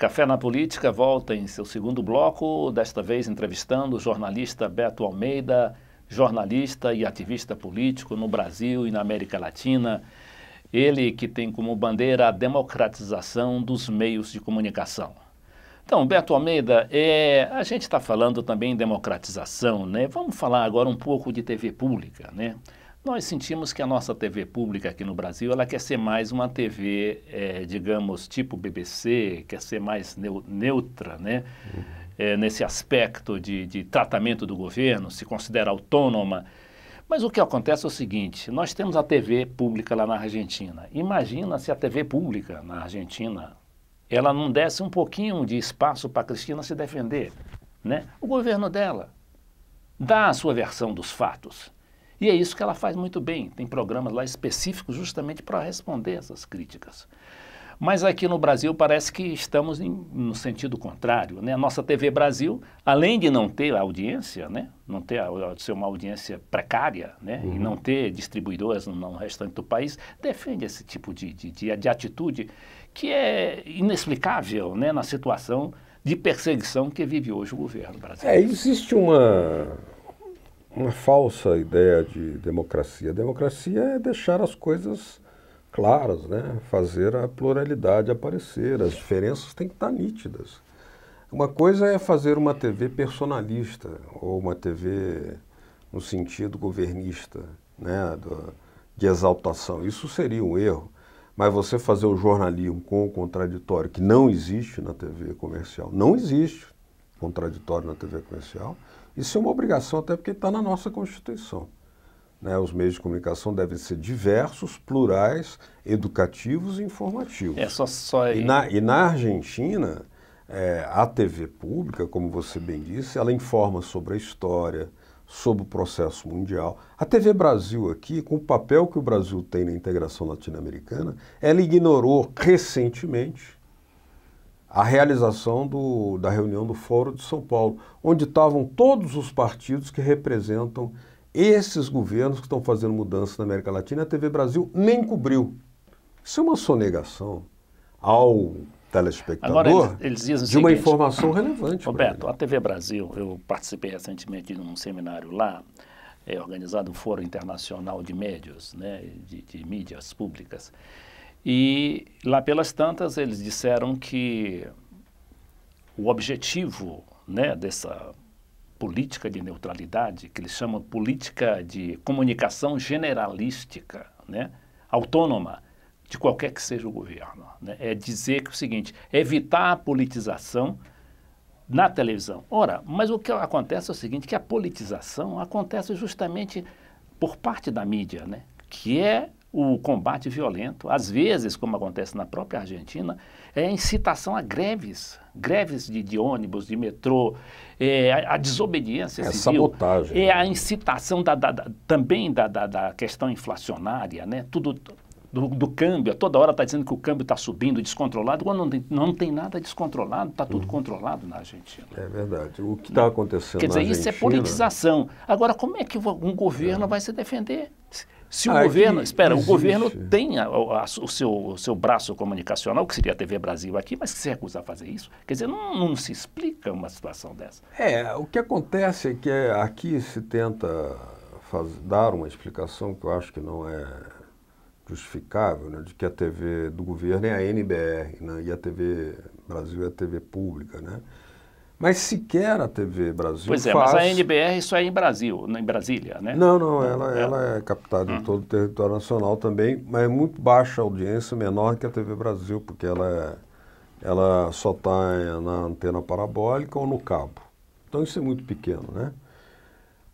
Café na Política volta em seu segundo bloco, desta vez entrevistando o jornalista Beto Almeida, jornalista e ativista político no Brasil e na América Latina. Ele que tem como bandeira a democratização dos meios de comunicação. Então, Beto Almeida, a gente está falando também em democratização, né? Vamos falar agora um pouco de TV pública, né? Nós sentimos que a nossa TV pública aqui no Brasil, ela quer ser mais uma TV, digamos, tipo BBC, quer ser mais neutra, né? Nesse aspecto de tratamento do governo, se considera autônoma. Mas o que acontece é o seguinte, nós temos a TV pública lá na Argentina. Imagina se a TV pública na Argentina, ela não desse um pouquinho de espaço para a Cristina se defender, né? O governo dela dá a sua versão dos fatos. E é isso que ela faz muito bem, tem programas lá específicos justamente para responder essas críticas. Mas aqui no Brasil parece que estamos no sentido contrário, né? A nossa TV Brasil, além de não ter audiência, né? Não ter ser uma audiência precária, né? E não ter distribuidoras no restante do país, defende esse tipo de atitude que é inexplicável, né? Na situação de perseguição que vive hoje o governo brasileiro. Existe uma falsa ideia de democracia. A democracia é deixar as coisas claras, né? Fazer a pluralidade aparecer, as diferenças têm que estar nítidas. Uma coisa é fazer uma TV personalista, ou uma TV no sentido governista, né? De exaltação. Isso seria um erro. Mas você fazer o jornalismo com o contraditório, que não existe na TV comercial, não existe contraditório na TV comercial, isso é uma obrigação, até porque está na nossa Constituição. Né? Os meios de comunicação devem ser diversos, plurais, educativos e informativos. E na Argentina, a TV pública, como você bem disse, ela informa sobre a história, sobre o processo mundial. A TV Brasil aqui, com o papel que o Brasil tem na integração latino-americana, ela ignorou recentemente a realização da reunião do Fórum de São Paulo, onde estavam todos os partidos que representam esses governos que estão fazendo mudança na América Latina. A TV Brasil nem cobriu. Isso é uma sonegação ao telespectador. Agora, eles dizem de uma informação relevante. Roberto, a TV Brasil, eu participei recentemente de um seminário lá, organizado um Fórum Internacional de Médios, né, de mídias públicas. E lá pelas tantas eles disseram que o objetivo, né, dessa política de neutralidade, que eles chamam de política de comunicação generalística, né, autônoma, de qualquer que seja o governo, né, é dizer que é o seguinte, evitar a politização na televisão. Ora, mas o que acontece é o seguinte, que a politização acontece justamente por parte da mídia, né, que é o combate violento, às vezes, como acontece na própria Argentina, é a incitação a greves de ônibus, de metrô, a desobediência civil, sabotagem, a incitação também da questão inflacionária, né? Tudo do câmbio, toda hora está dizendo que o câmbio está subindo descontrolado, quando não tem nada descontrolado, está tudo controlado na Argentina. É verdade. O que está acontecendo Quer dizer, na Argentina... isso é politização. Agora, como é que um governo vai se defender? Se o governo, o governo tem o seu braço comunicacional, que seria a TV Brasil aqui, mas que se recusa a fazer isso, quer dizer, não se explica uma situação dessa. O que acontece é que aqui se tenta dar uma explicação que eu acho que não é justificável, né, de que a TV do governo é a NBR, né, e a TV Brasil é a TV pública, né? Mas sequer a TV Brasil mas a NBR só é em Brasília, né? Não, ela é captada em todo o território nacional também, mas é muito baixa a audiência, menor que a TV Brasil, porque ela só está na antena parabólica ou no cabo. Então isso é muito pequeno, né?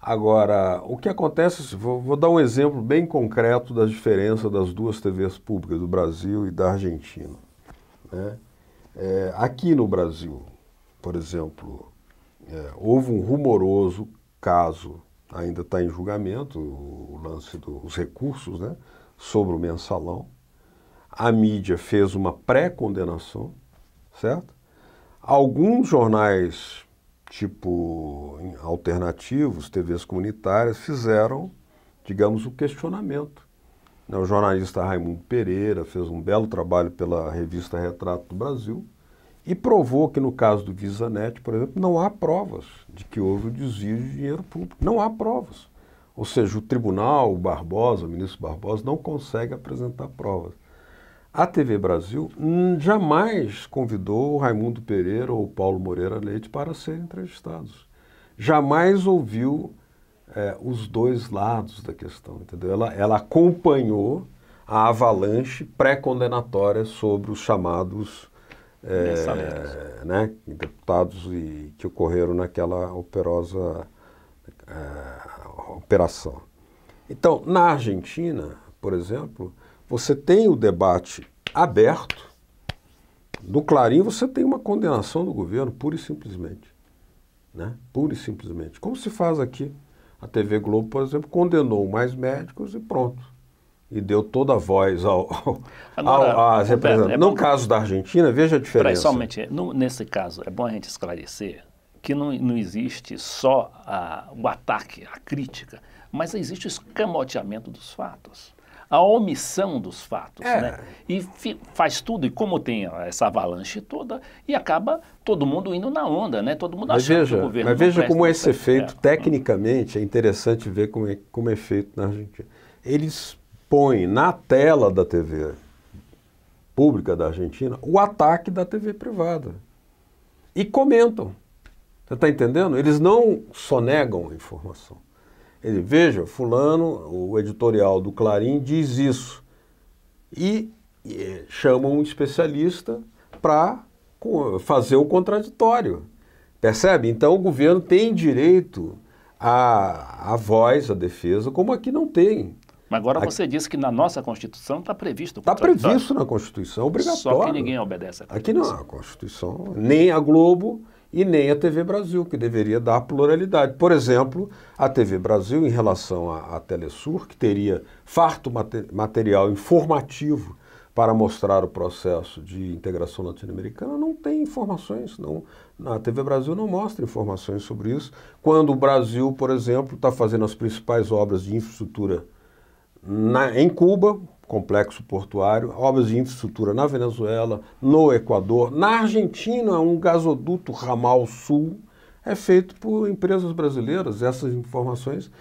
Agora, o que acontece, vou dar um exemplo bem concreto da diferença das duas TVs públicas, do Brasil e da Argentina, né? Aqui no Brasil, por exemplo, houve um rumoroso caso, ainda está em julgamento, o lance dos recursos, né, sobre o mensalão. A mídia fez uma pré-condenação, certo? Alguns jornais, tipo alternativos, TVs comunitárias, fizeram, digamos, o questionamento. O jornalista Raimundo Pereira fez um belo trabalho pela revista Retrato do Brasil, E provou que no caso do VisaNet, por exemplo, não há provas de que houve o desvio de dinheiro público. Não há provas. Ou seja, o tribunal, o ministro Barbosa, não consegue apresentar provas. A TV Brasil jamais convidou o Raimundo Pereira ou o Paulo Moreira Leite para serem entrevistados. Jamais ouviu os dois lados da questão, entendeu? Ela acompanhou a avalanche pré-condenatória sobre os chamados deputados que ocorreram naquela operosa operação. Então, na Argentina, por exemplo, você tem o debate aberto. No Clarim você tem uma condenação do governo, pura e simplesmente. Né? Pura e simplesmente. Como se faz aqui. A TV Globo, por exemplo, condenou mais médicos e pronto. E deu toda a voz às representantes. No caso da Argentina, veja a diferença. Somente, nesse caso, é bom a gente esclarecer que não existe só o ataque, a crítica, mas existe o escamoteamento dos fatos. A omissão dos fatos, né? E faz tudo, e como tem essa avalanche toda, e acaba todo mundo indo na onda, né? Todo mundo achando que o governo Mas veja como esse efeito, tecnicamente, é interessante ver como é feito na Argentina. Eles põem na tela da TV pública da Argentina o ataque da TV privada. E comentam. Você está entendendo? Eles não sonegam a informação. Veja, fulano, o editorial do Clarim diz isso. E chamam um especialista para fazer o contraditório. Percebe? Então o governo tem direito à voz, à defesa, como aqui não tem. Mas agora você disse que na nossa Constituição está previsto o contraditório. Está previsto na Constituição, obrigatório. Só que ninguém obedece a Constituição. Aqui não, a Constituição, nem a Globo e nem a TV Brasil, que deveria dar pluralidade. Por exemplo, a TV Brasil, em relação à Telesur, que teria farto material informativo para mostrar o processo de integração latino-americana, não tem informações. A TV Brasil não mostra informações sobre isso. Quando o Brasil, por exemplo, está fazendo as principais obras de infraestrutura em Cuba, complexo portuário, obras de infraestrutura na Venezuela, no Equador, na Argentina, um gasoduto ramal sul é feito por empresas brasileiras. Essas informações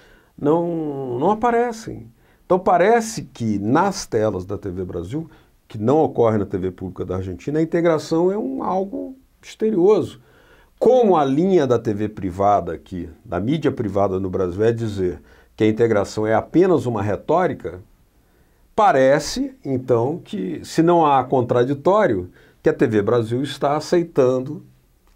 não aparecem. Então parece que nas telas da TV Brasil, que não ocorre na TV pública da Argentina, a integração é algo misterioso. Como a linha da TV privada aqui, da mídia privada no Brasil, é dizer que a integração é apenas uma retórica, parece, então, que, se não há contraditório, que a TV Brasil está aceitando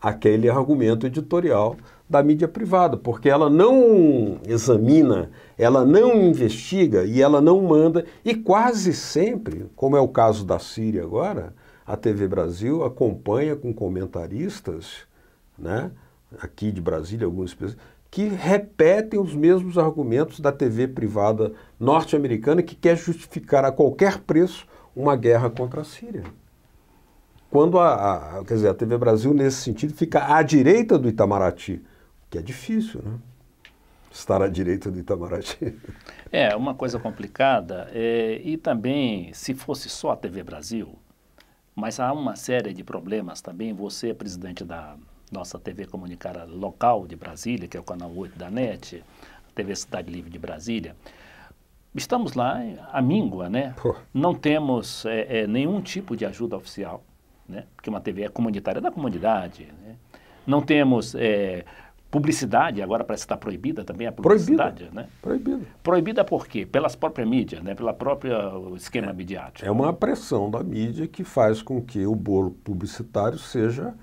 aquele argumento editorial da mídia privada, porque ela não examina, ela não investiga e ela não manda, e quase sempre, como é o caso da Síria agora, a TV Brasil acompanha com comentaristas, né, aqui de Brasília, alguns que repetem os mesmos argumentos da TV privada norte-americana que quer justificar a qualquer preço uma guerra contra a Síria. Quando quer dizer, a TV Brasil, nesse sentido, fica à direita do Itamaraty, que é difícil, né? Estar à direita do Itamaraty. É uma coisa complicada, e também, se fosse só a TV Brasil, mas há uma série de problemas também. Você é presidente da nossa TV comunitária local de Brasília, que é o canal 8 da NET, a TV Cidade Livre de Brasília. Estamos lá à míngua, né? Não temos nenhum tipo de ajuda oficial, né? Porque uma TV é comunitária da comunidade, né? Não temos publicidade, agora parece que está proibida também a publicidade, né? Proibida. Proibida por quê? Pelas próprias mídias, né? Pela própria esquema midiático. É uma pressão da mídia que faz com que o bolo publicitário seja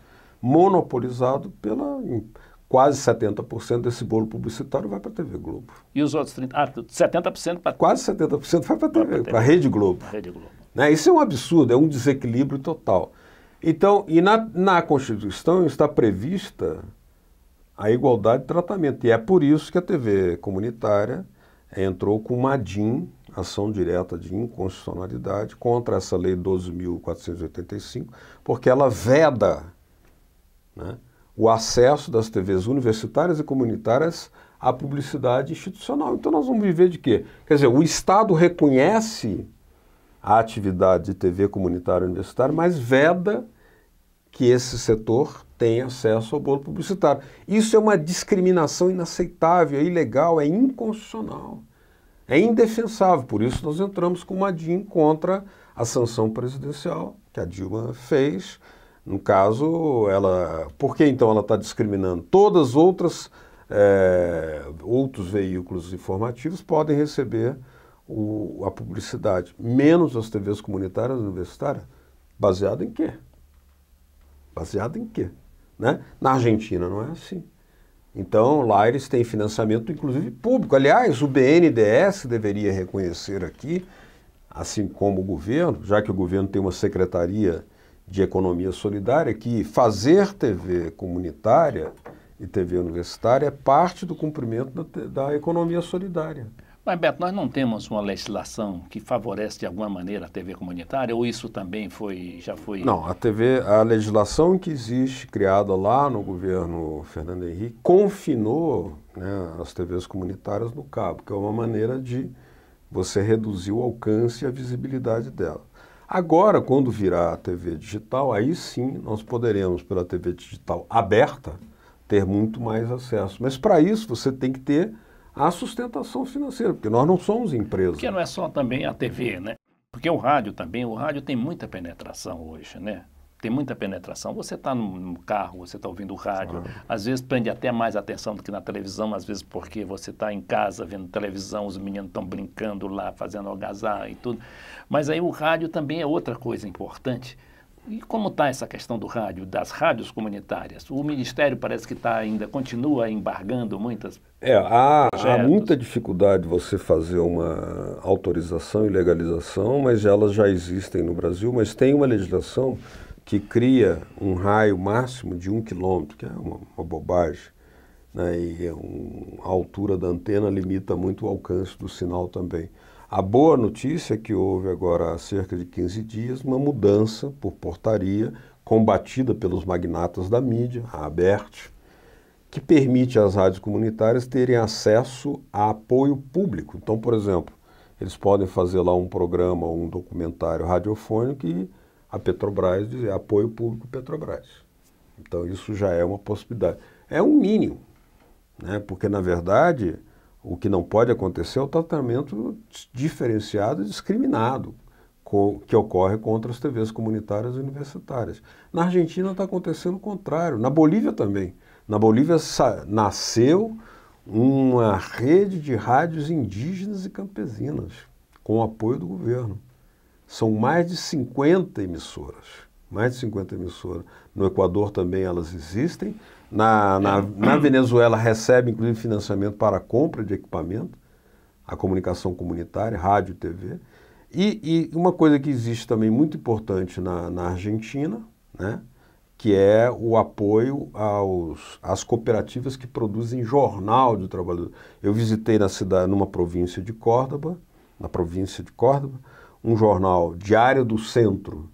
monopolizado pela... Quase 70% desse bolo publicitário vai para a TV Globo. E os outros 30%? 70% para... Quase 70% vai para a TV, para a Rede Globo. Rede Globo. Né? Isso é um absurdo, é um desequilíbrio total. Então, e na Constituição está prevista a igualdade de tratamento. E é por isso que a TV comunitária entrou com uma ADIM, ação direta de inconstitucionalidade, contra essa lei 12.485, porque ela veda, né, o acesso das TVs universitárias e comunitárias à publicidade institucional. Então nós vamos viver de quê? Quer dizer, o Estado reconhece a atividade de TV comunitária universitária, mas veda que esse setor tem acesso ao bolo publicitário. Isso é uma discriminação inaceitável, é ilegal, é inconstitucional, é indefensável. Por isso nós entramos com uma DIN contra a sanção presidencial que a Dilma fez. No caso, por que então ela está discriminando? Todas outros veículos informativos podem receber a publicidade, menos as TVs comunitárias e universitárias. Baseado em quê? Baseado em quê? Né? Na Argentina não é assim. Então, lá eles têm financiamento, inclusive público. Aliás, o BNDES deveria reconhecer aqui, assim como o governo, já que o governo tem uma secretaria de economia solidária, que fazer TV comunitária e TV universitária é parte do cumprimento da economia solidária. Mas, Beto, nós não temos uma legislação que favorece de alguma maneira a TV comunitária, ou isso também já foi... Não, a legislação que existe, criada lá no governo Fernando Henrique, confinou, né, as TVs comunitárias no cabo, que é uma maneira de você reduzir o alcance e a visibilidade dela. Agora, quando virar a TV digital, aí sim nós poderemos, pela TV digital aberta, ter muito mais acesso. Mas para isso você tem que ter a sustentação financeira, porque nós não somos empresa. Porque não é só também a TV, né? Porque o rádio tem muita penetração hoje, né? Tem muita penetração. Você está no carro, você está ouvindo o rádio, às vezes prende até mais atenção do que na televisão, às vezes porque você está em casa vendo televisão, os meninos estão brincando lá, fazendo algazarra e tudo. Mas aí o rádio também é outra coisa importante. E como está essa questão do rádio, das rádios comunitárias? O Ministério parece que continua embargando muitas... Há muita dificuldade de você fazer uma autorização e legalização, mas elas já existem no Brasil, mas tem uma legislação que cria um raio máximo de 1 quilômetro, que é uma bobagem, né? E a altura da antena limita muito o alcance do sinal também. A boa notícia é que houve agora há cerca de 15 dias uma mudança por portaria combatida pelos magnatas da mídia, a ABERT, que permite às rádios comunitárias terem acesso a apoio público. Então, por exemplo, eles podem fazer lá um programa ou um documentário radiofônico e a Petrobras dizer apoio público Petrobras. Então, isso já é uma possibilidade. É um mínimo, né? Porque, na verdade, o que não pode acontecer é o tratamento diferenciado e discriminado que ocorre contra as TVs comunitárias e universitárias. Na Argentina está acontecendo o contrário, na Bolívia também. Na Bolívia nasceu uma rede de rádios indígenas e campesinas, com o apoio do governo. São mais de 50 emissoras. Mais de 50 emissoras. No Equador também elas existem. Na Venezuela recebe, inclusive, financiamento para a compra de equipamento, a comunicação comunitária, rádio e TV. E uma coisa que existe também muito importante na Argentina, né, que é o apoio às cooperativas que produzem jornal de trabalhador. Eu visitei numa província de Córdoba, um jornal Diário do Centro,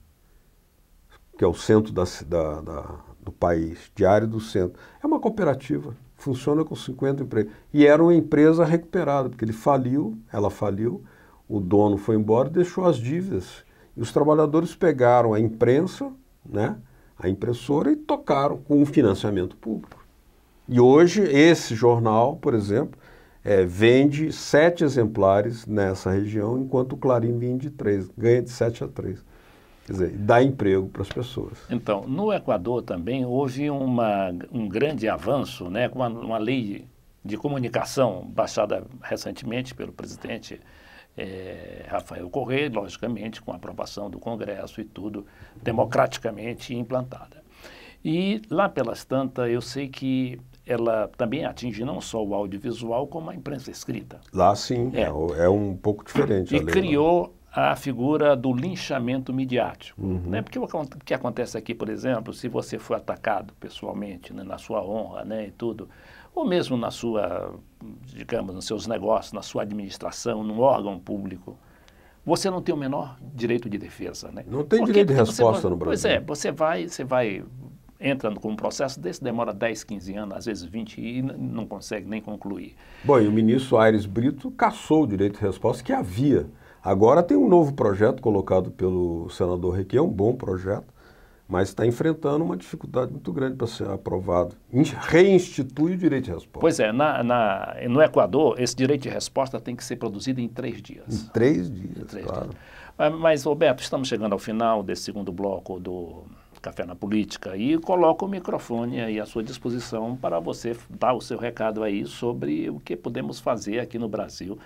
que é o centro do país, Diário do Centro. É uma cooperativa, funciona com 50 empregos. E era uma empresa recuperada, porque ela faliu, o dono foi embora e deixou as dívidas. E os trabalhadores pegaram a imprensa, né, a impressora, e tocaram com um financiamento público. E hoje esse jornal, por exemplo, vende 7 exemplares nessa região, enquanto o Clarim vende 3, ganha de 7-3. Quer dizer, dá emprego para as pessoas. Então, no Equador também houve um grande avanço, né, com uma lei de comunicação baixada recentemente pelo presidente Rafael Correa, logicamente com a aprovação do Congresso e tudo democraticamente implantada. E lá pelas tantas eu sei que ela também atinge não só o audiovisual como a imprensa escrita. Lá sim, é um pouco diferente. E criou a figura do linchamento midiático. Né? Porque o que acontece aqui, por exemplo, se você for atacado pessoalmente, né, na sua honra, né, e tudo, ou mesmo na sua, digamos, nos seus negócios, na sua administração, num órgão público, você não tem o menor direito de defesa. Né? Não tem direito de resposta no Brasil. Pois é, você vai entrando com um processo desse, demora 10, 15 anos, às vezes 20, e não consegue nem concluir. Bom, e o ministro Aires Brito cassou o direito de resposta que havia. Agora tem um novo projeto colocado pelo senador Requião, um bom projeto, mas está enfrentando uma dificuldade muito grande para ser aprovado. Reinstitui o direito de resposta. Pois é, no Equador, esse direito de resposta tem que ser produzido em 3 dias. Em 3 dias, claro. Mas, Roberto, estamos chegando ao final desse segundo bloco do Café na Política e coloco o microfone aí à sua disposição para você dar o seu recado aí sobre o que podemos fazer aqui no Brasil,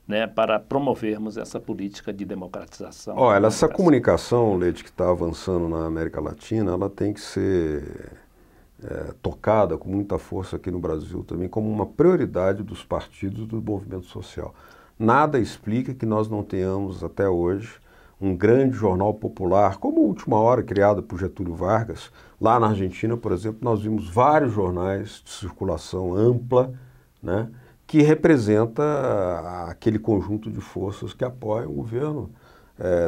né, para promovermos essa política de democratização. Olha, essa comunicação, Leite, que está avançando na América Latina, ela tem que ser tocada com muita força aqui no Brasil também como uma prioridade dos partidos do movimento social. Nada explica que nós não tenhamos até hoje um grande jornal popular, como a Última Hora, criado por Getúlio Vargas. Lá na Argentina, por exemplo, nós vimos vários jornais de circulação ampla, né, que representa aquele conjunto de forças que apoiam o governo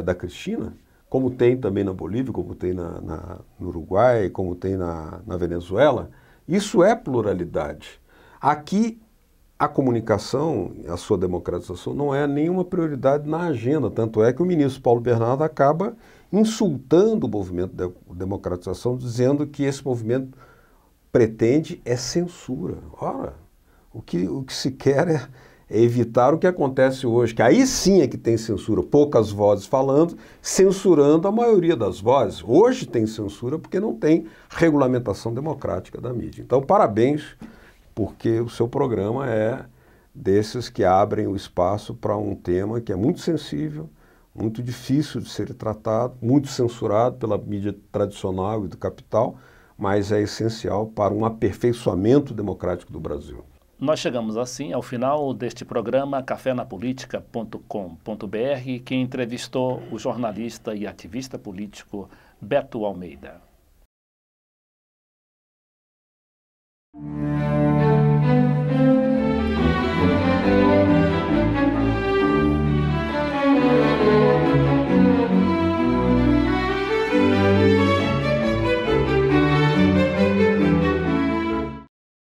da Cristina, como tem também na Bolívia, como tem no Uruguai, como tem na Venezuela. Isso é pluralidade. Aqui, a comunicação, a sua democratização, não é nenhuma prioridade na agenda, tanto é que o ministro Paulo Bernardo acaba insultando o movimento de democratização, dizendo que esse movimento pretende censura. Ora, o que se quer é evitar o que acontece hoje, que aí sim é que tem censura, poucas vozes falando, censurando a maioria das vozes. Hoje tem censura porque não tem regulamentação democrática da mídia. Então, parabéns, porque o seu programa é desses que abrem o espaço para um tema que é muito sensível, muito difícil de ser tratado, muito censurado pela mídia tradicional e do capital, mas é essencial para um aperfeiçoamento democrático do Brasil. Nós chegamos assim ao final deste programa cafenapolitica.com.br, que entrevistou o jornalista e ativista político Beto Almeida.